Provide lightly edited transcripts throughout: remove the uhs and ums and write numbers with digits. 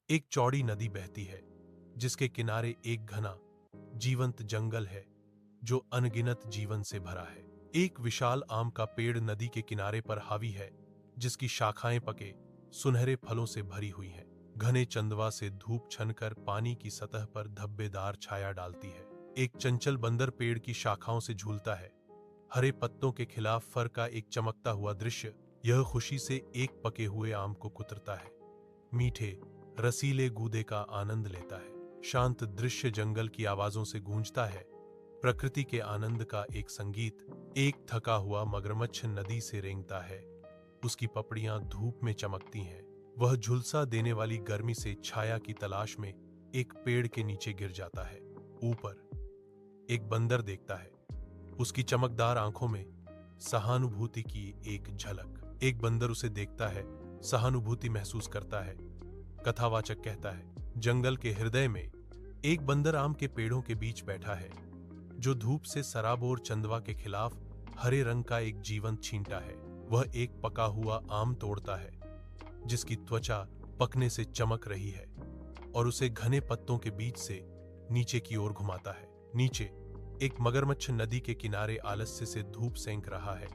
एक चौड़ी नदी बहती है जिसके किनारे एक घना जीवंत जंगल है जो अनगिनत जीवन से भरा है। एक विशाल आम का पेड़ नदी के किनारे पर हावी है जिसकी शाखाएं पके सुनहरे फलों से भरी हुई हैं। घने चंदवा से धूप छनकर पानी की सतह पर धब्बेदार छाया डालती है। एक चंचल बंदर पेड़ की शाखाओं से झूलता है, हरे पत्तों के खिलाफ फर का एक चमकता हुआ दृश्य। यह खुशी से एक पके हुए आम को कुतरता है, मीठे रसीले गूदे का आनंद लेता है। शांत दृश्य जंगल की आवाजों से गूंजता है, प्रकृति के आनंद का एक संगीत। एक थका हुआ मगरमच्छ नदी से रेंगता है, उसकी पपड़ियां धूप में चमकती हैं। वह झुलसा देने वाली गर्मी से छाया की तलाश में एक पेड़ के नीचे गिर जाता है। ऊपर एक बंदर देखता है, उसकी चमकदार आंखों में सहानुभूति की एक झलक। एक बंदर उसे देखता है, सहानुभूति महसूस करता है। कथावाचक कहता है, जंगल के हृदय में एक बंदर आम के पेड़ों के बीच बैठा है जो धूप से सराबोर चंदवा के खिलाफ हरे रंग का एक जीवन छींटा है। वह एक पका हुआ आम तोड़ता है जिसकी त्वचा पकने से चमक रही है और उसे घने पत्तों के बीच से नीचे की ओर घुमाता है। नीचे एक मगरमच्छ नदी के किनारे आलस्य से धूप सेंक रहा है।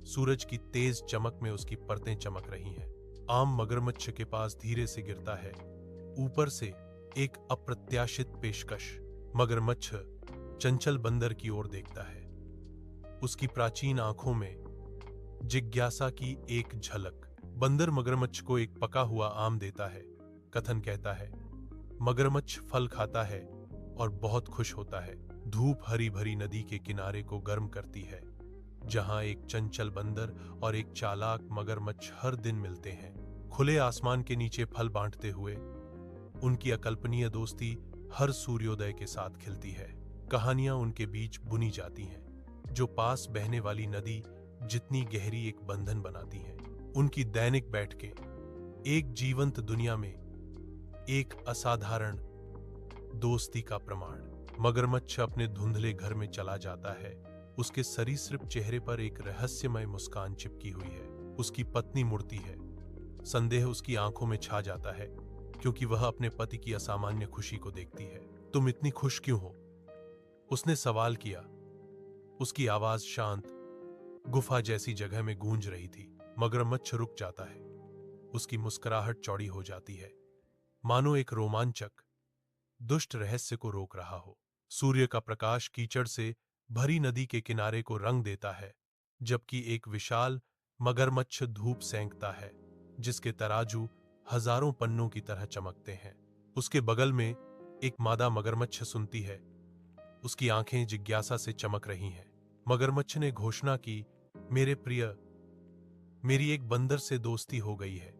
सूरज की तेज चमक में उसकी परतें चमक रही हैं। आम मगरमच्छ के पास धीरे से गिरता है। ऊपर से एक अप्रत्याशित पेशकश। मगरमच्छ चंचल बंदर की ओर देखता है, उसकी प्राचीन आंखों में जिज्ञासा की एक झलक। बंदर मगरमच्छ को एक पका हुआ आम देता है। कथन कहता है, मगरमच्छ फल खाता है और बहुत खुश होता है। धूप हरी भरी नदी के किनारे को गर्म करती है, जहां एक चंचल बंदर और एक चालाक मगरमच्छ हर दिन मिलते हैं। खुले आसमान के नीचे फल बांटते हुए उनकी अकल्पनीय दोस्ती हर सूर्योदय के साथ खिलती है। कहानियां उनके बीच बुनी जाती हैं, जो पास बहने वाली नदी जितनी गहरी एक बंधन बनाती हैं। उनकी दैनिक बैठकें एक जीवंत दुनिया में एक असाधारण दोस्ती का प्रमाण। मगरमच्छ अपने धुंधले घर में चला जाता है। उसके सरीसृप चेहरे पर एक रहस्यमय मुस्कान चिपकी हुई है। उसकी पत्नी मुड़ती है, संदेह उसकी आंखों में छा जाता है क्योंकि वह अपने पति की असामान्य खुशी को देखती है। तुम इतनी खुश क्यों हो? उसने सवाल किया। उसकी आवाज शांत गुफा जैसी जगह में गूंज रही थी। मगरमच्छ रुक जाता है, उसकी मुस्कुराहट चौड़ी हो जाती है, मानो एक रोमांचक दुष्ट रहस्य को रोक रहा हो। सूर्य का प्रकाश कीचड़ से भरी नदी के किनारे को रंग देता है, जबकि एक विशाल मगरमच्छ धूप सेंकता है जिसके तराजू हजारों पन्नों की तरह चमकते हैं। उसके बगल में एक मादा मगरमच्छ सुनती है, उसकी आंखें जिज्ञासा से चमक रही हैं। मगरमच्छ ने घोषणा की, मेरे प्रिय, मेरी एक बंदर से दोस्ती हो गई है।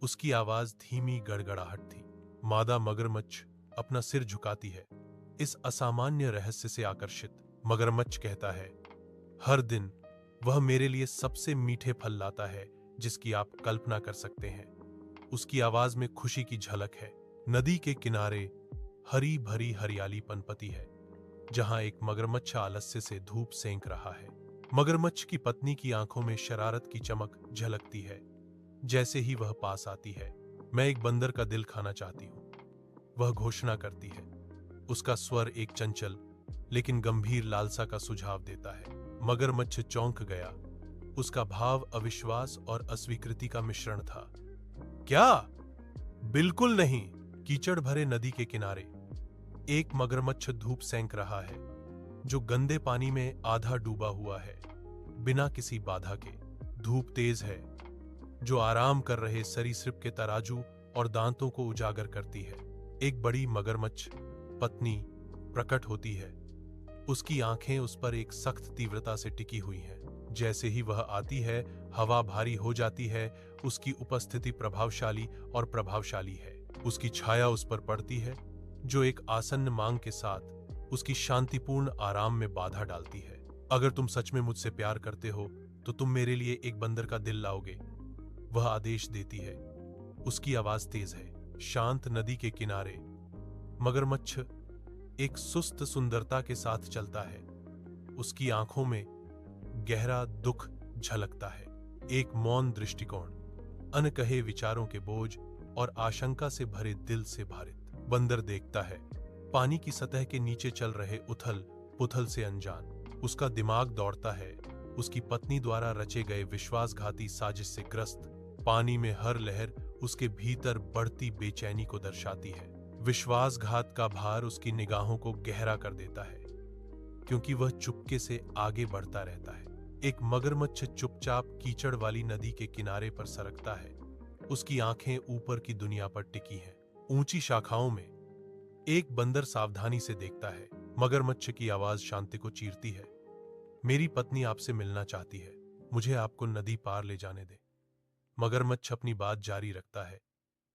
उसकी आवाज धीमी गड़गड़ाहट थी। मादा मगरमच्छ अपना सिर झुकाती है, इस असामान्य रहस्य से आकर्षित। मगरमच्छ कहता है, हर दिन वह मेरे लिए सबसे मीठे फल लाता है जिसकी आप कल्पना कर सकते हैं। उसकी आवाज में खुशी की झलक है। नदी के किनारे हरी भरी हरियाली पनपती है, जहां एक मगरमच्छ आलस्य से धूप सेंक रहा है। मगरमच्छ की पत्नी की आंखों में शरारत की चमक झलकती है। जैसे ही वह पास आती है, मैं एक बंदर का दिल खाना चाहती हूं, वह घोषणा करती है। उसका स्वर एक चंचल लेकिन गंभीर लालसा का सुझाव देता है। मगरमच्छ चौंक गया। उसका भाव अविश्वास और अस्वीकृति का मिश्रण था। क्या? बिल्कुल नहीं। कीचड़ भरे नदी के किनारे एक मगरमच्छ धूप सेंक रहा है, जो गंदे पानी में आधा डूबा हुआ है, बिना किसी बाधा के। धूप तेज है, जो आराम कर रहे सरीसृप के तराजू और दांतों को उजागर करती है। एक बड़ी मगरमच्छ पत्नी प्रकट होती है। उसकी आंखें उस पर एक सख्त तीव्रता से टिकी हुई हैं। जैसे ही वह आती है, हवा भारी हो जाती है। उसकी उपस्थिति प्रभावशाली और प्रभावशाली है। उसकी छाया उस पर पड़ती है, जो एक आसन्न मांग के साथ उसकी शांतिपूर्ण आराम में बाधा डालती है। अगर तुम सच में मुझसे प्यार करते हो तो तुम मेरे लिए एक बंदर का दिल लाओगे, वह आदेश देती है। उसकी आवाज तेज है। शांत नदी के किनारे मगरमच्छ एक सुस्त सुंदरता के साथ चलता है। उसकी आंखों में गहरा दुख झलकता है, एक मौन दृष्टिकोण, अनकहे विचारों के बोझ और आशंका से भरे दिल से भारित। बंदर देखता है, पानी की सतह के नीचे चल रहे उथल पुथल से अनजान। उसका दिमाग दौड़ता है, उसकी पत्नी द्वारा रचे गए विश्वासघाती साजिश से ग्रस्त। पानी में हर लहर उसके भीतर बढ़ती बेचैनी को दर्शाती है। विश्वासघात का भार उसकी निगाहों को गहरा कर देता है, क्योंकि वह चुपके से आगे बढ़ता रहता है। एक मगरमच्छ चुपचाप कीचड़ वाली नदी के किनारे पर सरकता है। उसकी आंखें ऊपर की दुनिया पर टिकी हैं। ऊंची शाखाओं में एक बंदर सावधानी से देखता है। मगरमच्छ की आवाज शांति को चीरती है। मेरी पत्नी आपसे मिलना चाहती है, मुझे आपको नदी पार ले जाने दे। मगरमच्छ अपनी बात जारी रखता है।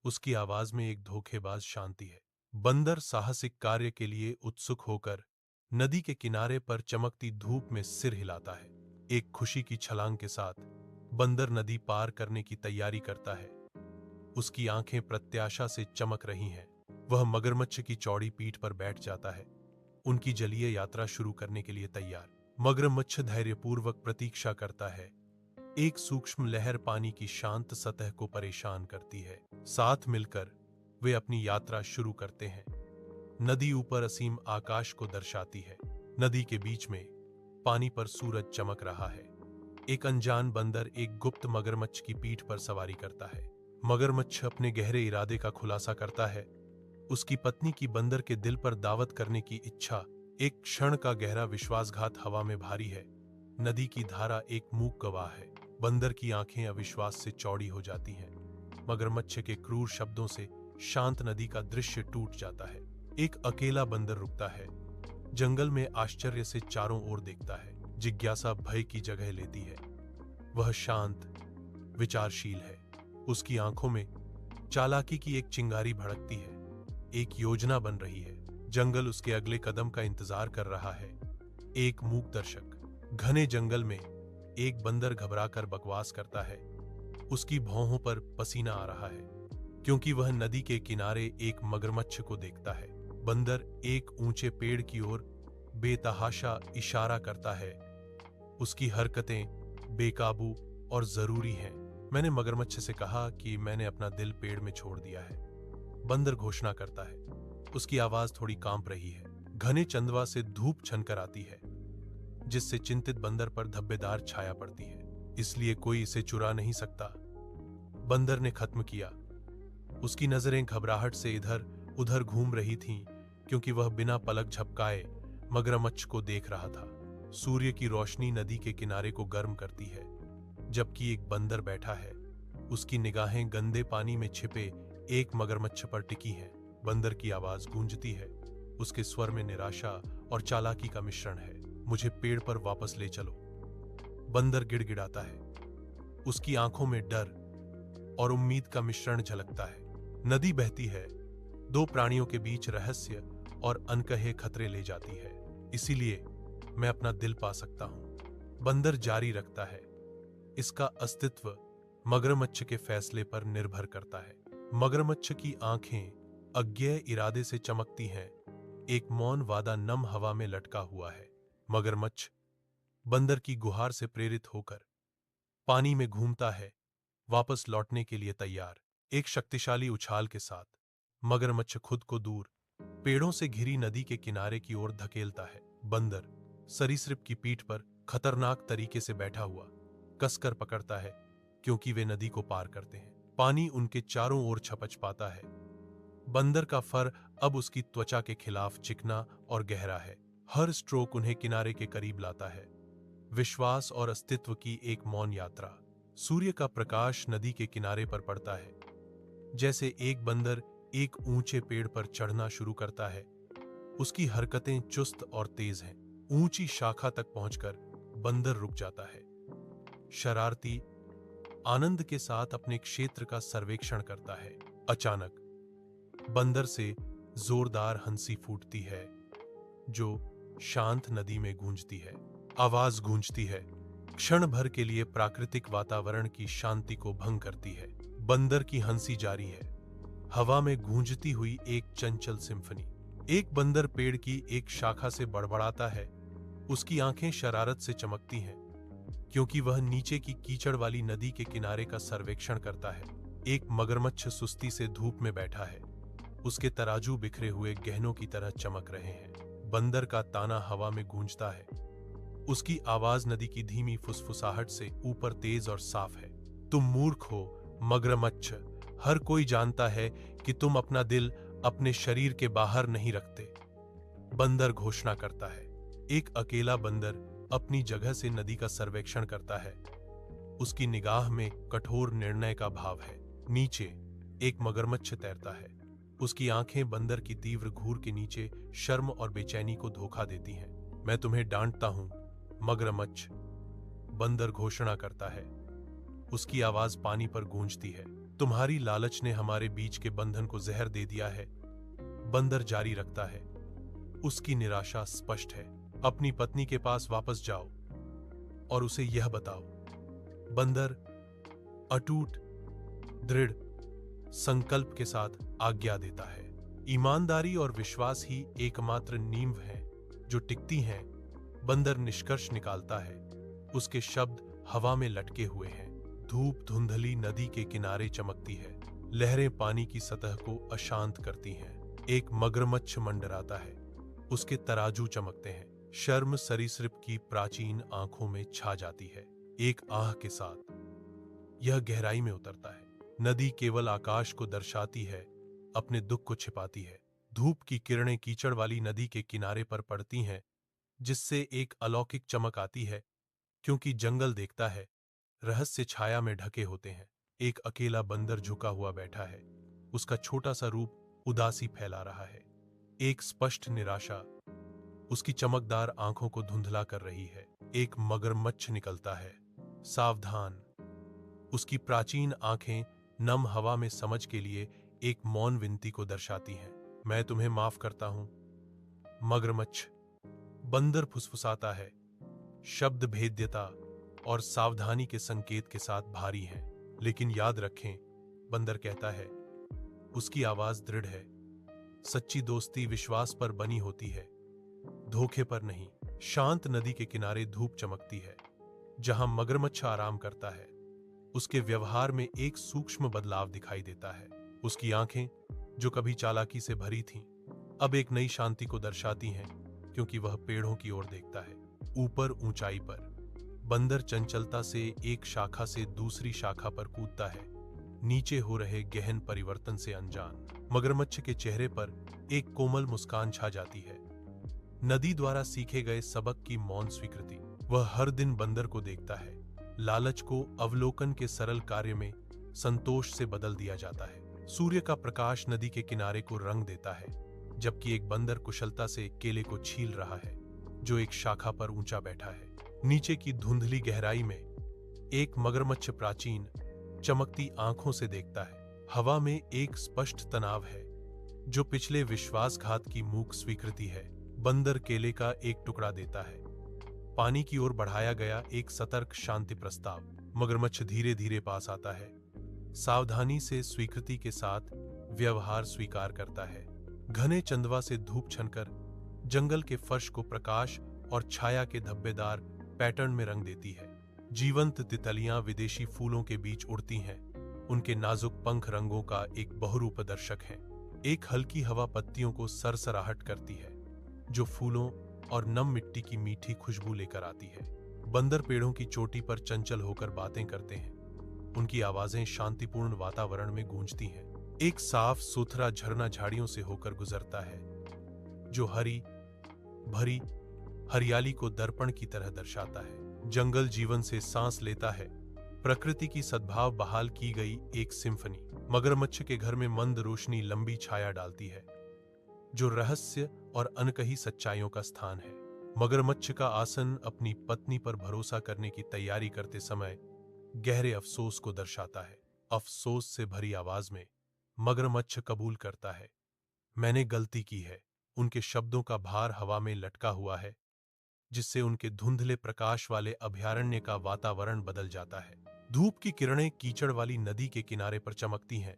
उसकी आवाज में एक धोखेबाज शांति है। बंदर साहसिक कार्य के लिए उत्सुक होकर नदी के किनारे पर चमकती धूप में सिर हिलाता है। एक खुशी की छलांग के साथ बंदर नदी पार करने की तैयारी करता है। उसकी आंखें प्रत्याशा से चमक रही हैं। वह मगरमच्छ की चौड़ी पीठ पर बैठ जाता है, उनकी जलीय यात्रा शुरू करने के लिए तैयार। मगरमच्छ धैर्यपूर्वक प्रतीक्षा करता है। एक सूक्ष्म लहर पानी की शांत सतह को परेशान करती है। साथ मिलकर वे अपनी यात्रा शुरू करते हैं। नदी ऊपर असीम आकाश को दर्शाती है। नदी के बीच में पानी पर सूरज चमक रहा है। एक अनजान बंदर एक गुप्त मगरमच्छ की पीठ पर सवारी करता है। मगरमच्छ अपने गहरे इरादे का खुलासा करता है। उसकी पत्नी की बंदर के दिल पर दावत करने की इच्छा। एक क्षण का गहरा विश्वासघात हवा में भारी है। नदी की धारा एक मूक गवाह है। बंदर की आंखें अविश्वास से चौड़ी हो जाती हैं। मगरमच्छ के क्रूर शब्दों से शांत नदी का दृश्य टूट जाता है। एक अकेला बंदर रुकता है, जंगल में आश्चर्य से चारों ओर देखता है। जिज्ञासा भय की जगह लेती है। वह शांत, विचारशील है। उसकी आंखों में चालाकी की एक चिंगारी भड़कती है। एक योजना बन रही है। जंगल उसके अगले कदम का इंतजार कर रहा है। एक मूक दर्शक। घने जंगल में एक बंदर घबराकर बकवास करता है। उसकी भौहों पर पसीना आ रहा है, क्योंकि वह नदी के किनारे एक मगरमच्छ को देखता है। बंदर एक ऊंचे पेड़ की ओर बेतहाशा इशारा करता है। उसकी हरकतें बेकाबू और जरूरी हैं। मैंने मगरमच्छ से कहा कि मैंने अपना दिल पेड़ में छोड़ दिया है, बंदर घोषणा करता है। उसकी आवाज थोड़ी कांप रही है। घने चंदवा से धूप छनकर आती है, जिससे चिंतित बंदर पर धब्बेदार छाया पड़ती है। इसलिए कोई इसे चुरा नहीं सकता। बंदर ने खत्म किया। उसकी नजरें घबराहट से इधर उधर घूम रही थीं, क्योंकि वह बिना पलक झपकाए मगरमच्छ को देख रहा था। सूर्य की रोशनी नदी के किनारे को गर्म करती है, जबकि एक बंदर बैठा है। उसकी निगाहें गंदे पानी में छिपे एक मगरमच्छ पर टिकी हैं। बंदर की आवाज गूंजती है। उसके स्वर में निराशा और चालाकी का मिश्रण है। मुझे पेड़ पर वापस ले चलो। बंदर गिड़गिड़ाता है। उसकी आंखों में डर और उम्मीद का मिश्रण झलकता है। नदी बहती है, दो प्राणियों के बीच रहस्य और अनकहे खतरे ले जाती है। इसीलिए मैं अपना दिल पा सकता हूं। बंदर जारी रखता है। इसका अस्तित्व मगरमच्छ के फैसले पर निर्भर करता है। मगरमच्छ की आंखें अज्ञेय इरादे से चमकती हैं। एक मौन वादा नम हवा में लटका हुआ है। मगरमच्छ बंदर की गुहार से प्रेरित होकर पानी में घूमता है, वापस लौटने के लिए तैयार। एक शक्तिशाली उछाल के साथ मगरमच्छ खुद को दूर पेड़ों से घिरी नदी के किनारे की ओर धकेलता है। बंदर सरीसृप की पीठ पर खतरनाक तरीके से बैठा हुआ कसकर पकड़ता है, क्योंकि वे नदी को पार करते हैं। पानी उनके चारों ओर छपच पाता है। बंदर का फर अब उसकी त्वचा के खिलाफ चिकना और गहरा है। हर स्ट्रोक उन्हें किनारे के करीब लाता है। विश्वास और अस्तित्व की एक मौन यात्रा। सूर्य का प्रकाश नदी के किनारे पर पड़ता है। जैसे एक बंदर एक ऊंचे पेड़ पर चढ़ना शुरू करता है। उसकी हरकतें चुस्त और तेज हैं। ऊंची शाखा तक पहुंचकर बंदर रुक जाता है, शरारती आनंद के साथ अपने क्षेत्र का सर्वेक्षण करता है। अचानक बंदर से जोरदार हंसी फूटती है, जो शांत नदी में गूंजती है। आवाज गूंजती है, क्षण भर के लिए प्राकृतिक वातावरण की शांति को भंग करती है। बंदर की हंसी जारी है, हवा में गूंजती हुई एक चंचल सिम्फनी। एक बंदर पेड़ की एक शाखा से बड़बड़ाता है। उसकी आंखें शरारत से चमकती हैं, क्योंकि वह नीचे की कीचड़ वाली नदी के किनारे का सर्वेक्षण करता है। एक मगरमच्छ सुस्ती से धूप में बैठा है। उसके तराजू बिखरे हुए गहनों की तरह चमक रहे हैं। बंदर का ताना हवा में गूंजता है। उसकी आवाज नदी की धीमी फुसफुसाहट से ऊपर तेज और साफ है। तुम मूर्ख हो मगरमच्छ, हर कोई जानता है कि तुम अपना दिल अपने शरीर के बाहर नहीं रखते। बंदर घोषणा करता है। एक अकेला बंदर अपनी जगह से नदी का सर्वेक्षण करता है। उसकी निगाह में कठोर निर्णय का भाव है। नीचे एक मगरमच्छ तैरता है। उसकी आंखें बंदर की तीव्र घूर के नीचे शर्म और बेचैनी को धोखा देती हैं। मैं तुम्हें डांटता हूं मगरमच्छ, बंदर घोषणा करता है। उसकी आवाज पानी पर गूंजती है। तुम्हारी लालच ने हमारे बीच के बंधन को जहर दे दिया है। बंदर जारी रखता है। उसकी निराशा स्पष्ट है। अपनी पत्नी के पास वापस जाओ और उसे यह बताओ। बंदर अटूट दृढ़ संकल्प के साथ आज्ञा देता है। ईमानदारी और विश्वास ही एकमात्र नींव हैं जो टिकती हैं। बंदर निष्कर्ष निकालता है। उसके शब्द हवा में लटके हुए हैं। धूप धुंधली नदी के किनारे चमकती है। लहरें पानी की सतह को अशांत करती हैं। एक मगरमच्छ मंडराता है। उसके तराजू चमकते हैं। शर्म सरीसृप की प्राचीन आंखों में छा जाती है। एक आह के साथ यह गहराई में उतरता है। नदी केवल आकाश को दर्शाती है, अपने दुख को छिपाती है। धूप की किरणें कीचड़ वाली नदी के किनारे पर पड़ती हैं, जिससे एक अलौकिक चमक आती है, क्योंकि जंगल देखता है, रहस्य छाया में ढके होते हैं। एक अकेला बंदर झुका हुआ बैठा है। उसका छोटा सा रूप उदासी फैला रहा है। एक स्पष्ट निराशा उसकी चमकदार आंखों को धुंधला कर रही है। एक मगरमच्छ निकलता है। सावधान। उसकी प्राचीन आंखें नम हवा में समझ के लिए एक मौन विनती को दर्शाती हैं। मैं तुम्हें माफ करता हूं मगरमच्छ, बंदर फुसफुसाता है। शब्द भेद्यता और सावधानी के संकेत के साथ भारी हैं। लेकिन याद रखें, बंदर कहता है। उसकी आवाज दृढ़ है। सच्ची दोस्ती विश्वास पर बनी होती है, धोखे पर नहीं। शांत नदी के किनारे धूप चमकती है। जहां मगरमच्छ आराम करता है, उसके व्यवहार में एक सूक्ष्म बदलाव दिखाई देता है। उसकी आंखें, जो कभी चालाकी से भरी थीं, अब एक नई शांति को दर्शाती हैं, क्योंकि वह पेड़ों की ओर देखता है। ऊपर ऊंचाई पर बंदर चंचलता से एक शाखा से दूसरी शाखा पर कूदता है, नीचे हो रहे गहन परिवर्तन से अनजान। मगरमच्छ के चेहरे पर एक कोमल मुस्कान छा जाती है। नदी द्वारा सीखे गए सबक की मौन स्वीकृति। वह हर दिन बंदर को देखता है। लालच को अवलोकन के सरल कार्य में संतोष से बदल दिया जाता है। सूर्य का प्रकाश नदी के किनारे को रंग देता है, जबकि एक बंदर कुशलता से केले को छील रहा है, जो एक शाखा पर ऊंचा बैठा है। नीचे की धुंधली गहराई में एक मगरमच्छ प्राचीन चमकती आंखों से देखता है। हवा में एक स्पष्ट तनाव है, जो पिछले विश्वासघात की मूक स्वीकृति है। बंदर केले का एक टुकड़ा देता है। पानी की ओर बढ़ाया गया एक सतर्क शांति प्रस्ताव। मगरमच्छ धीरे धीरे पास आता है। सावधानी से स्वीकृति के साथ व्यवहार स्वीकार करता है। घने चंदवा से धूप छनकर जंगल के फर्श को प्रकाश और छाया के धब्बेदार पैटर्न में रंग देती है। जीवंत तितलियां विदेशी फूलों के बीच उड़ती हैं। उनके नाजुक पंख रंगों का एक बहुरूप दर्शक है। एक हल्की हवा पत्तियों को सरसराहट करती है, जो फूलों और नम मिट्टी की मीठी खुशबू लेकर आती है। बंदर पेड़ों की चोटी पर चंचल होकर बातें करते हैं। उनकी आवाजें शांतिपूर्ण वातावरण में गूंजती हैं। एक साफ सुथरा झरना झाड़ियों से होकर गुजरता है, जो हरी भरी हरियाली को दर्पण की तरह दर्शाता है। जंगल जीवन से सांस लेता है। प्रकृति की सद्भाव बहाल की गई एक सिम्फनी। मगरमच्छ के घर में मंद रोशनी लंबी छाया डालती है, जो रहस्य और अनकही सच्चाइयों का स्थान है। मगरमच्छ का आसन अपनी पत्नी पर भरोसा करने की तैयारी करते समय गहरे अफसोस को दर्शाता है। अफसोस से भरी आवाज में मगरमच्छ कबूल करता है, मैंने गलती की है। उनके शब्दों का भार हवा में लटका हुआ है, जिससे उनके धुंधले प्रकाश वाले अभयारण्य का वातावरण बदल जाता है। धूप की किरणें कीचड़ वाली नदी के किनारे पर चमकती हैं,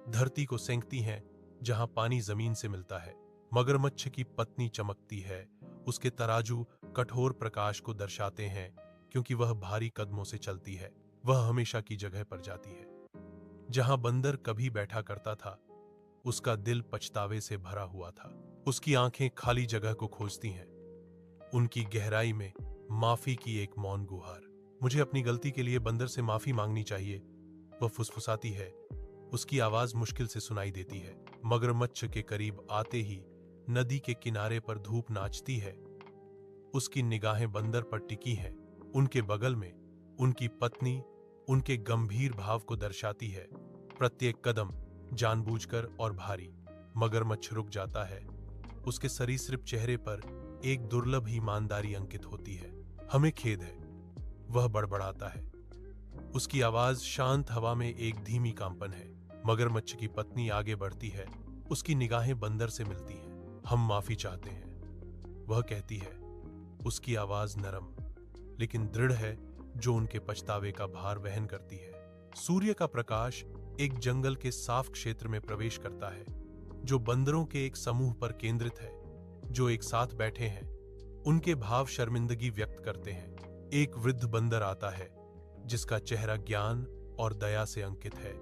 धरती को सेंकती हैं जहां पानी जमीन से मिलता है। मगरमच्छ की पत्नी चमकती है। उसके तराजू कठोर प्रकाश को दर्शाते हैं, क्योंकि वह भारी कदमों से चलती है। वह हमेशा की जगह पर जाती है। जहां बंदर कभी बैठा करता था, उसका दिल पछतावे से भरा हुआ था। उसकी आंखें खाली जगह को खोजती हैं, उनकी गहराई में माफी की एक मौन गुहार। मुझे अपनी गलती के लिए बंदर से माफी मांगनी चाहिए, वह फुसफुसाती है। उसकी आवाज मुश्किल से सुनाई देती है। मगरमच्छ के करीब आते ही नदी के किनारे पर धूप नाचती है। उसकी निगाहें बंदर पर टिकी हैं। उनके बगल में उनकी पत्नी उनके गंभीर भाव को दर्शाती है। प्रत्येक कदम जानबूझकर और भारी। मगरमच्छ रुक जाता है। उसके सरीसृप चेहरे पर एक दुर्लभ ईमानदारी अंकित होती है। हमें खेद है, वह बड़बड़ाता है। उसकी आवाज शांत हवा में एक धीमी कंपन है। मगरमच्छ की पत्नी आगे बढ़ती है। उसकी निगाहें बंदर से मिलती हैं। हम माफी चाहते हैं, वह कहती है। उसकी आवाज नरम लेकिन दृढ़ है, जो उनके पछतावे का भार वहन करती है। सूर्य का प्रकाश एक जंगल के साफ क्षेत्र में प्रवेश करता है, जो बंदरों के एक समूह पर केंद्रित है, जो एक साथ बैठे हैं। उनके भाव शर्मिंदगी व्यक्त करते हैं। एक वृद्ध बंदर आता है, जिसका चेहरा ज्ञान और दया से अंकित है।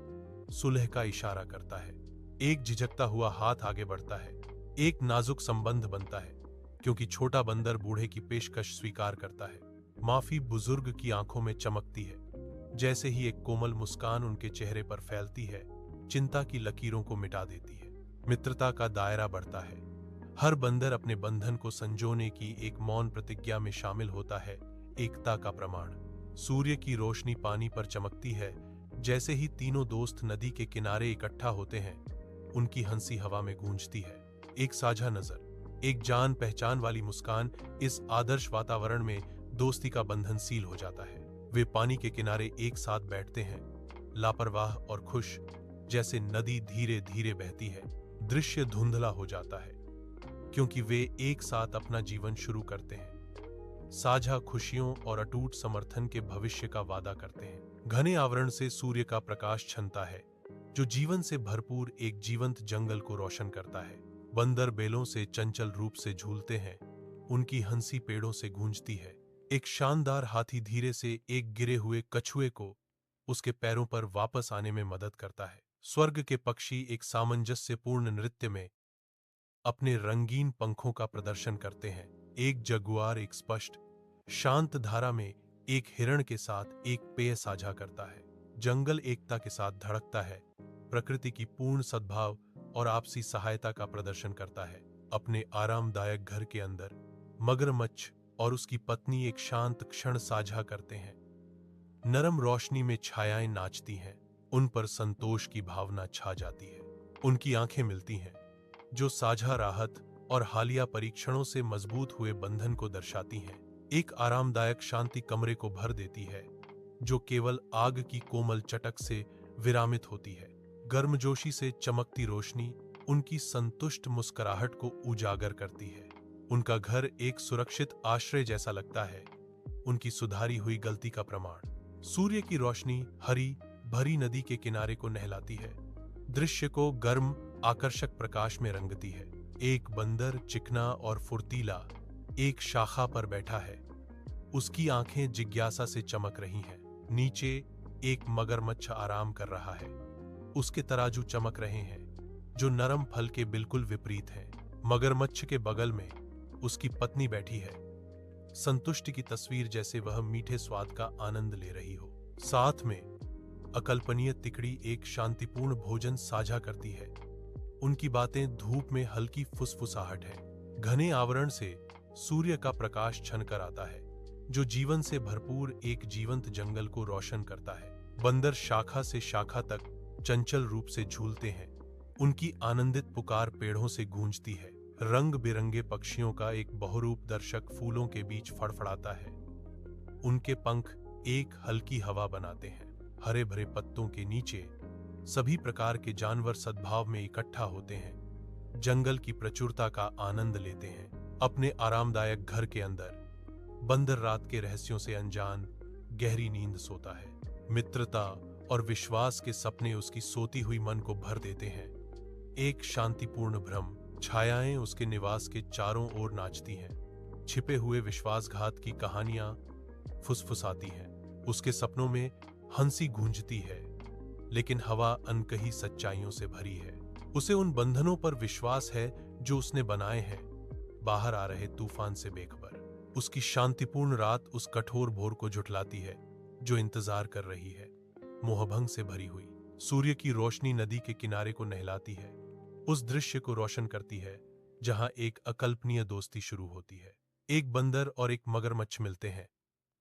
सुलह का इशारा करता है। एक झिझकता हुआ हाथ आगे बढ़ता है। एक नाजुक संबंध बनता है, क्योंकि छोटा बंदर बूढ़े की पेशकश स्वीकार करता है। माफी बुजुर्ग की आंखों में चमकती है। जैसे ही एक कोमल मुस्कान उनके चेहरे पर फैलती है, चिंता की लकीरों को मिटा देती है। मित्रता का दायरा बढ़ता है। हर बंदर अपने बंधन को संजोने की एक मौन प्रतिज्ञा में शामिल होता है, एकता का प्रमाण। सूर्य की रोशनी पानी पर चमकती है। जैसे ही तीनों दोस्त नदी के किनारे इकट्ठा होते हैं, उनकी हंसी हवा में गूंजती है। एक साझा नजर, एक जान पहचान वाली मुस्कान, इस आदर्श वातावरण में दोस्ती का बंधन सील हो जाता है। वे पानी के किनारे एक साथ बैठते हैं, लापरवाह और खुश, जैसे नदी धीरे धीरे बहती है। दृश्य धुंधला हो जाता है, क्योंकि वे एक साथ अपना जीवन शुरू करते हैं। साझा खुशियों और अटूट समर्थन के भविष्य का वादा करते हैं। घने आवरण से सूर्य का प्रकाश छनता है, जो जीवन से भरपूर एक जीवंत जंगल को रोशन करता है। बंदर बेलों से चंचल रूप से झूलते हैं। उनकी हंसी पेड़ों से गूंजती है। एक शानदार हाथी धीरे से एक गिरे हुए कछुए को उसके पैरों पर वापस आने में मदद करता है। स्वर्ग के पक्षी एक सामंजस्यपूर्ण नृत्य में अपने रंगीन पंखों का प्रदर्शन करते हैं। एक जगुआर एक स्पष्ट शांत धारा में एक हिरण के साथ एक पेय साझा करता है। जंगल एकता के साथ धड़कता है, प्रकृति की पूर्ण सद्भाव और आपसी सहायता का प्रदर्शन करता है। अपने आरामदायक घर के अंदर मगरमच्छ और उसकी पत्नी एक शांत क्षण साझा करते हैं। नरम रोशनी में छायाएं नाचती हैं, उन पर संतोष की भावना छा जाती है। उनकी आंखें मिलती हैं, जो साझा राहत और हालिया परीक्षणों से मजबूत हुए बंधन को दर्शाती हैं। एक आरामदायक शांति कमरे को भर देती है, जो केवल आग की कोमल चटक से विरामित होती है। गर्मजोशी से चमकती रोशनी उनकी संतुष्ट मुस्कुराहट को उजागर करती है। उनका घर एक सुरक्षित आश्रय जैसा लगता है, उनकी सुधारी हुई गलती का प्रमाण। सूर्य की रोशनी हरी भरी नदी के किनारे को नहलाती है, दृश्य को गर्म आकर्षक प्रकाश में रंगती है। एक बंदर चिकना और फुर्तीला एक शाखा पर बैठा है। उसकी आंखें जिज्ञासा से चमक रही हैं। नीचे एक मगरमच्छ आराम कर रहा है। उसके तराजू चमक रहे हैं, जो नरम फल के बिल्कुल विपरीत हैं। मगरमच्छ के बगल में उसकी पत्नी बैठी है, संतुष्टि की तस्वीर, जैसे वह मीठे स्वाद का आनंद ले रही हो। साथ में अकल्पनीय तिकड़ी एक शांतिपूर्ण भोजन साझा करती है। उनकी बातें धूप में हल्की फुसफुसाहट है। घने आवरण से सूर्य का प्रकाश छनकर आता है, जो जीवन से भरपूर एक जीवंत जंगल को रोशन करता है। बंदर शाखा से शाखा तक चंचल रूप से झूलते हैं। उनकी आनंदित पुकार पेड़ों से गूंजती है। रंग बिरंगे पक्षियों का एक बहुरूप दर्शक फूलों के बीच फड़फड़ाता है। उनके पंख एक हल्की हवा बनाते हैं। हरे भरे पत्तों के नीचे सभी प्रकार के जानवर सद्भाव में इकट्ठा होते हैं, जंगल की प्रचुरता का आनंद लेते हैं। अपने आरामदायक घर के अंदर बंदर रात के रहस्यों से अनजान गहरी नींद सोता है। मित्रता और विश्वास के सपने उसकी सोती हुई मन को भर देते हैं। एक शांतिपूर्ण भ्रम, छायाएं उसके निवास के चारों ओर नाचती हैं। छिपे हुए विश्वासघात की कहानियां फुसफुसाती हैं। उसके सपनों में हंसी गूंजती है, लेकिन हवा अनकही सच्चाइयों से भरी है। उसे उन बंधनों पर विश्वास है जो उसने बनाए हैं, बाहर आ रहे तूफान से बेखबर। उसकी शांतिपूर्ण रात उस कठोर भोर को झुठलाती है जो इंतजार कर रही है, मोहभंग से भरी हुई। सूर्य की रोशनी नदी के किनारे को नहलाती है, उस दृश्य को रोशन करती है जहां एक अकल्पनीय दोस्ती शुरू होती है। एक बंदर और एक मगरमच्छ मिलते हैं।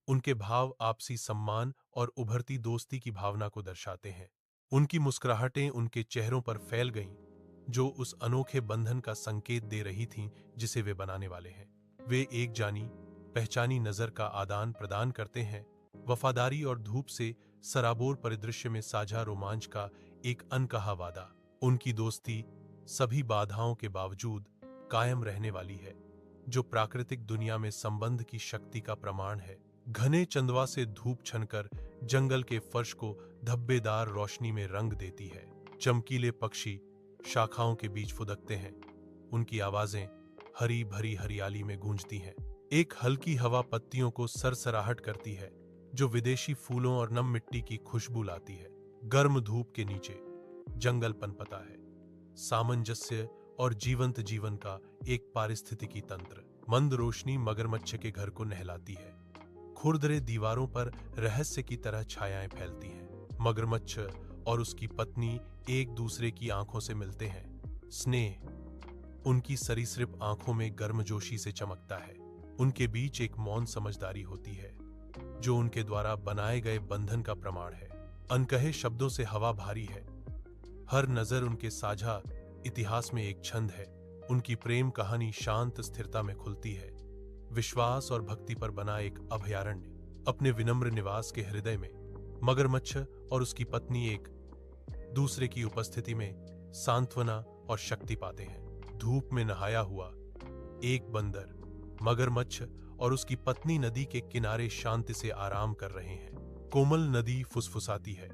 उनके भाव आपसी सम्मान और उभरती दोस्ती की भावना को दर्शाते हैं। उनकी मुस्कुराहटें उनके चेहरों पर फैल गईं, जो उस अनोखे बंधन का संकेत दे रही थीं जिसे वे बनाने वाले हैं। वे एक जानी पहचानी नजर का आदान प्रदान करते हैं, वफादारी और धूप से सराबोर परिदृश्य में साझा रोमांच का एक अनकहा वादा। उनकी दोस्ती सभी बाधाओं के बावजूद कायम रहने वाली है, जो प्राकृतिक दुनिया में संबंध की शक्ति का प्रमाण है। घने चंदवा से धूप छनकर जंगल के फर्श को धब्बेदार रोशनी में रंग देती है। चमकीले पक्षी शाखाओं के बीच फुदकते हैं, उनकी आवाजें हरी भरी हरियाली में गूंजती हैं। एक हल्की हवा पत्तियों को सरसराहट करती है, जो विदेशी फूलों और नम मिट्टी की खुशबू लाती है। गर्म धूप के नीचे जंगल पनपता है, सामंजस्य और जीवंत जीवन का एक पारिस्थितिकी तंत्र। मंद रोशनी मगरमच्छ के घर को नहलाती है, खुरदरे दीवारों पर रहस्य की तरह छायाएं फैलती हैं। मगरमच्छ और उसकी पत्नी एक दूसरे की आंखों से मिलते हैं। स्नेह उनकी सरीसृप आंखों में गर्मजोशी से चमकता है। उनके बीच एक मौन समझदारी होती है, जो उनके द्वारा बनाए गए बंधन का प्रमाण है। अनकहे शब्दों से हवा भारी है, हर नजर उनके साझा इतिहास में एक छंद है। उनकी प्रेम कहानी शांत स्थिरता में खुलती है, विश्वास और भक्ति पर बना एक अभयारण्य। अपने विनम्र निवास के हृदय में मगरमच्छ और उसकी पत्नी एक दूसरे की उपस्थिति में सांत्वना और शक्ति पाते हैं। धूप में नहाया हुआ एक बंदर, मगरमच्छ और उसकी पत्नी नदी के किनारे शांति से आराम कर रहे हैं। कोमल नदी फुसफुसाती है,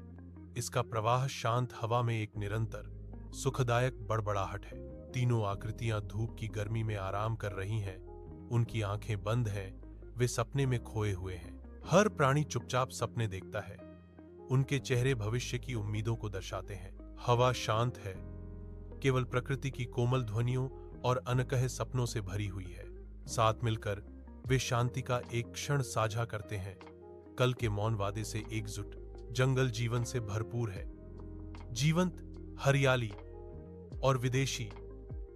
इसका प्रवाह शांत हवा में एक निरंतर सुखदायक बड़बड़ाहट है। तीनों आकृतियां धूप की गर्मी में आराम कर रही हैं, उनकी आंखें बंद हैं, वे सपने में खोए हुए हैं। हर प्राणी चुपचाप सपने देखता है, उनके चेहरे भविष्य की उम्मीदों को दर्शाते हैं। हवा शांत है, केवल प्रकृति की कोमल ध्वनियों और अनकहे सपनों से भरी हुई है। साथ मिलकर वे शांति का एक क्षण साझा करते हैं। कल के मौन वादे से एकजुट जंगल जीवन से भरपूर है। जीवंत हरियाली और विदेशी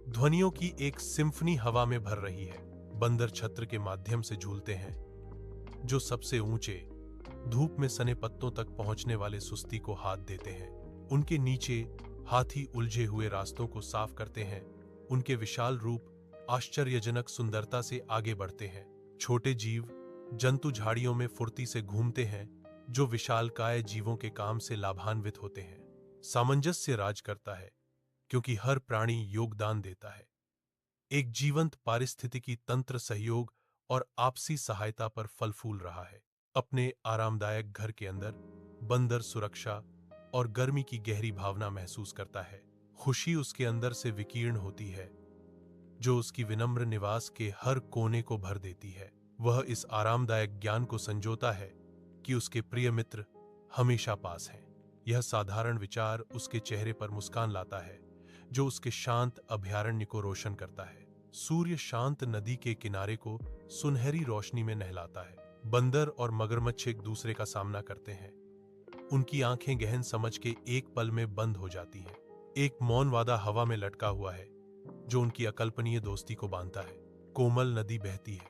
ध्वनियों की एक सिम्फनी हवा में भर रही है। बंदर छत्र के माध्यम से झूलते हैं, जो सबसे ऊंचे धूप में सने पत्तों तक पहुंचने वाले सुस्ती को हाथ देते हैं। उनके नीचे हाथी उलझे हुए रास्तों को साफ करते हैं। उनके विशाल रूप आश्चर्यजनक सुंदरता से आगे बढ़ते हैं। छोटे जीव जंतु झाड़ियों में फुर्ती से घूमते हैं, जो विशालकाय जीवों के काम से लाभान्वित होते हैं। सामंजस्य राज करता है, क्योंकि हर प्राणी योगदान देता है। एक जीवंत पारिस्थितिकी तंत्र सहयोग और आपसी सहायता पर फल फूल रहा है। अपने आरामदायक घर के अंदर बंदर सुरक्षा और गर्मी की गहरी भावना महसूस करता है। खुशी उसके अंदर से विकीर्ण होती है, जो उसकी विनम्र निवास के हर कोने को भर देती है। वह इस आरामदायक ज्ञान को संजोता है कि उसके प्रिय मित्र हमेशा पास हैं। यह साधारण विचार उसके चेहरे पर मुस्कान लाता है, जो उसके शांत अभयारण्य को रोशन करता है। सूर्य शांत नदी के किनारे को सुनहरी रोशनी में नहलाता है। बंदर और मगरमच्छ एक दूसरे का सामना करते हैं। उनकी आंखें गहन समझ के एक पल में बंद हो जाती हैं। एक मौन वादा हवा में लटका हुआ है, जो उनकी अकल्पनीय दोस्ती को बांधता है। कोमल नदी बहती है,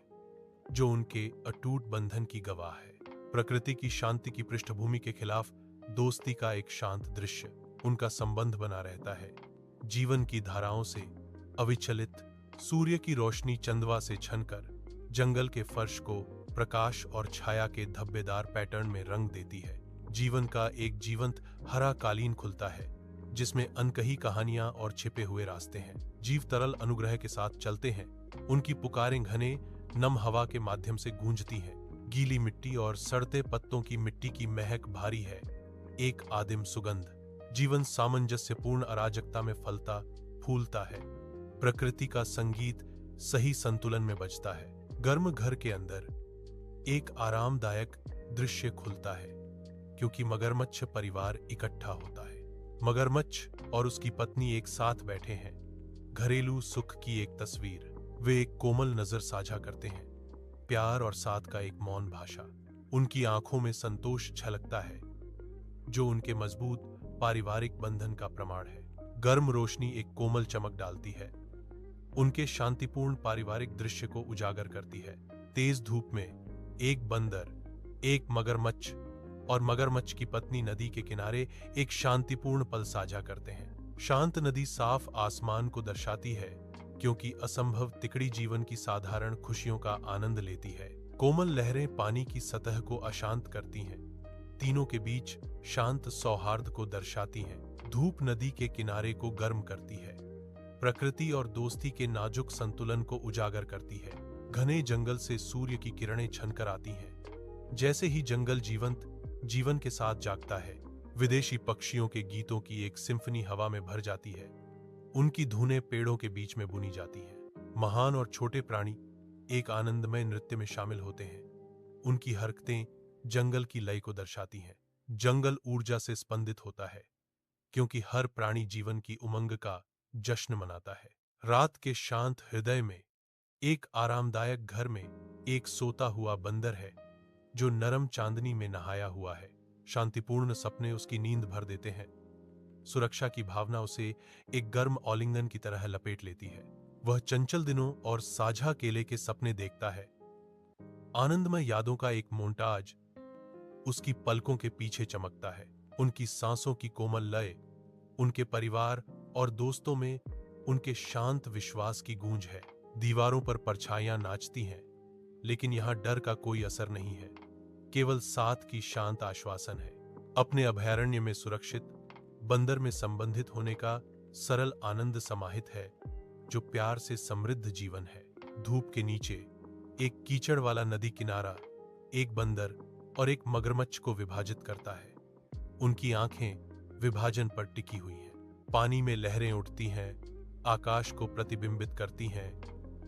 जो उनके अटूट बंधन की गवाह है। प्रकृति की शांति की पृष्ठभूमि के खिलाफ दोस्ती का एक शांत दृश्य। उनका संबंध बना रहता है, जीवन की धाराओं से अविचलित। सूर्य की रोशनी चंदवा से छनकर जंगल के फर्श को प्रकाश और छाया के धब्बेदार पैटर्न में रंग देती है। जीवन का एक जीवंत हरा कालीन खुलता है, जिसमें अनकही कहानियां और छिपे हुए रास्ते हैं। जीव तरल अनुग्रह के साथ चलते हैं। उनकी पुकारें घने नम हवा के माध्यम से गूंजती हैं। गीली मिट्टी और सड़ते पत्तों की मिट्टी की महक भारी है, एक आदिम सुगंध। जीवन सामंजस्यपूर्ण अराजकता में फलता फूलता है। प्रकृति का संगीत सही संतुलन में बजता है। गर्म घर के अंदर एक आरामदायक दृश्य खुलता है। क्योंकि मगरमच्छ परिवार इकट्ठा होता है। मगरमच्छ और उसकी पत्नी एक साथ बैठे हैं। घरेलू सुख की एक तस्वीर। वे एक कोमल नजर साझा करते हैं, प्यार और साथ का एक मौन भाषा। उनकी आंखों में संतोष झलकता है, जो उनके मजबूत पारिवारिक बंधन का प्रमाण है। गर्म रोशनी एक कोमल चमक डालती है, उनके शांतिपूर्ण पारिवारिक दृश्य को उजागर करती है। तेज धूप में एक बंदर, एक मगरमच्छ और मगरमच्छ की पत्नी नदी के किनारे एक शांतिपूर्ण पल साझा करते हैं। शांत नदी साफ आसमान को दर्शाती है, क्योंकि असंभव तिकड़ी जीवन की साधारण खुशियों का आनंद लेती है। कोमल लहरें पानी की सतह को अशांत करती हैं, तीनों के बीच शांत सौहार्द को दर्शाती हैं। धूप नदी के किनारे को गर्म करती है, प्रकृति और दोस्ती के नाजुक संतुलन को उजागर करती है। घने जंगल से सूर्य की किरणें छनकर आती हैं। जैसे ही जंगल जीवन के साथ जागता है, विदेशी पक्षियों के गीतों की एक सिम्फनी हवा में भर जाती है। उनकी धुनें पेड़ों के बीच में बुनी जाती हैं। महान और छोटे प्राणी एक आनंदमय नृत्य में शामिल होते हैं। उनकी हरकतें जंगल की लय को दर्शाती हैं। जंगल ऊर्जा से स्पंदित होता है, क्योंकि हर प्राणी जीवन की उमंग का जश्न मनाता है। रात के शांत हृदय में एक आरामदायक घर में एक सोता हुआ बंदर है, जो नरम चांदनी में नहाया हुआ है। शांतिपूर्ण सपने उसकी नींद भर देते हैं। सुरक्षा की भावना उसे एक गर्म आलिंगन की तरह लपेट लेती है। वह चंचल दिनों और साझा केले के सपने देखता है। आनंदमय यादों का एक मोन्टाज उसकी पलकों के पीछे चमकता है। उनकी सांसों की कोमल लय, उनके परिवार और दोस्तों में उनके शांत विश्वास की गूंज है। दीवारों पर परछाइयां नाचती हैं, लेकिन यहां डर का कोई असर नहीं है, केवल साथ की शांत आश्वासन है। अपने अभयारण्य में सुरक्षित बंदर में संबंधित होने का सरल आनंद समाहित है, जो प्यार से समृद्ध जीवन है। धूप के नीचे एक कीचड़ वाला नदी किनारा एक बंदर और एक मगरमच्छ को विभाजित करता है। उनकी आंखें विभाजन पर टिकी हुई हैं। पानी में लहरें उठती हैं, आकाश को प्रतिबिंबित करती हैं,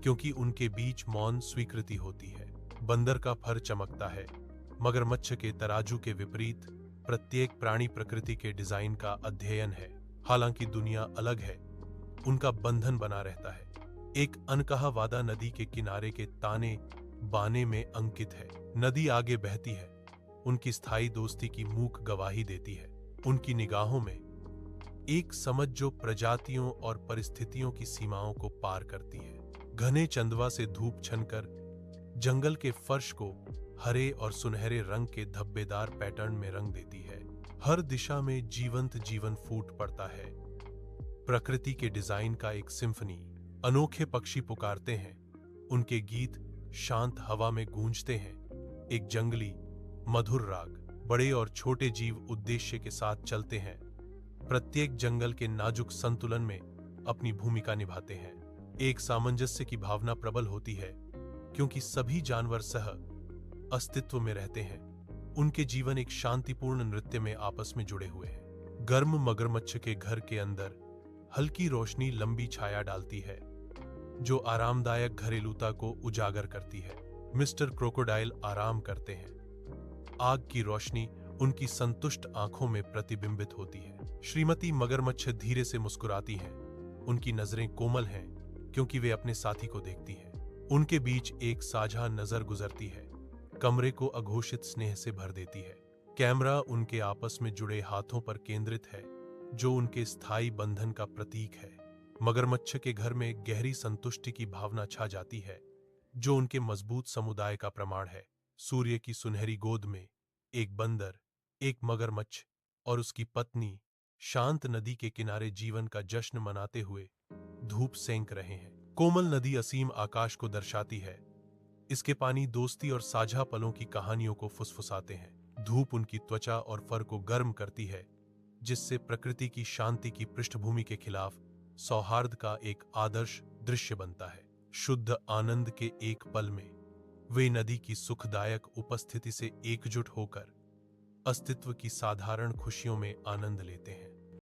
क्योंकि उनके बीच मौन स्वीकृति होती है। बंदर का फर चमकता है। मगरमच्छ के तराजू के विपरीत प्रत्येक प्राणी प्रकृति के डिजाइन का अध्ययन है। हालांकि दुनिया अलग है, उनका बंधन बना रहता है। एक अनकहा वादा नदी के किनारे के ताने बाने में अंकित है। नदी आगे बहती है, उनकी स्थायी दोस्ती की मूक गवाही देती है। उनकी निगाहों में एक समझ जो प्रजातियों और परिस्थितियों की सीमाओं को पार करती है। घने चंदवा से धूप छनकर जंगल के फर्श को हरे और सुनहरे रंग के धब्बेदार पैटर्न में रंग देती है। हर दिशा में जीवंत जीवन फूट पड़ता है। प्रकृति के डिजाइन का एक सिम्फनी। अनोखे पक्षी पुकारते हैं, उनके गीत शांत हवा में गूंजते हैं। एक जंगली मधुर राग। बड़े और छोटे जीव उद्देश्य के साथ चलते हैं, प्रत्येक जंगल के नाजुक संतुलन में अपनी भूमिका निभाते हैं। एक सामंजस्य की भावना प्रबल होती है, क्योंकि सभी जानवर सह अस्तित्व में रहते हैं। उनके जीवन एक शांतिपूर्ण नृत्य में आपस में जुड़े हुए हैं। गर्म मगरमच्छ के घर के अंदर हल्की रोशनी लंबी छाया डालती है, जो आरामदायक घरेलूता को उजागर करती है। मिस्टर क्रोकोडाइल आराम करते हैं। आग की रोशनी उनकी संतुष्ट आंखों में प्रतिबिंबित होती है। श्रीमती मगरमच्छ धीरे से मुस्कुराती हैं। उनकी नजरें कोमल हैं, क्योंकि वे अपने साथी को देखती हैं। उनके बीच एक साझा नजर गुजरती है, कमरे को अघोषित स्नेह से भर देती है। कैमरा उनके आपस में जुड़े हाथों पर केंद्रित है, जो उनके स्थायी बंधन का प्रतीक है। मगरमच्छ के घर में गहरी संतुष्टि की भावना छा जाती है, जो उनके मजबूत समुदाय का प्रमाण है। सूर्य की सुनहरी गोद में एक बंदर, एक मगरमच्छ और उसकी पत्नी शांत नदी के किनारे जीवन का जश्न मनाते हुए धूप सेंक रहे हैं। कोमल नदी असीम आकाश को दर्शाती है। इसके पानी दोस्ती और साझा पलों की कहानियों को फुसफुसाते हैं। धूप उनकी त्वचा और फर को गर्म करती है, जिससे प्रकृति की शांति की पृष्ठभूमि के खिलाफ सौहार्द का एक आदर्श दृश्य बनता है। शुद्ध आनंद के एक पल में वे नदी की सुखदायक उपस्थिति से एकजुट होकर अस्तित्व की साधारण खुशियों में आनंद लेते हैं।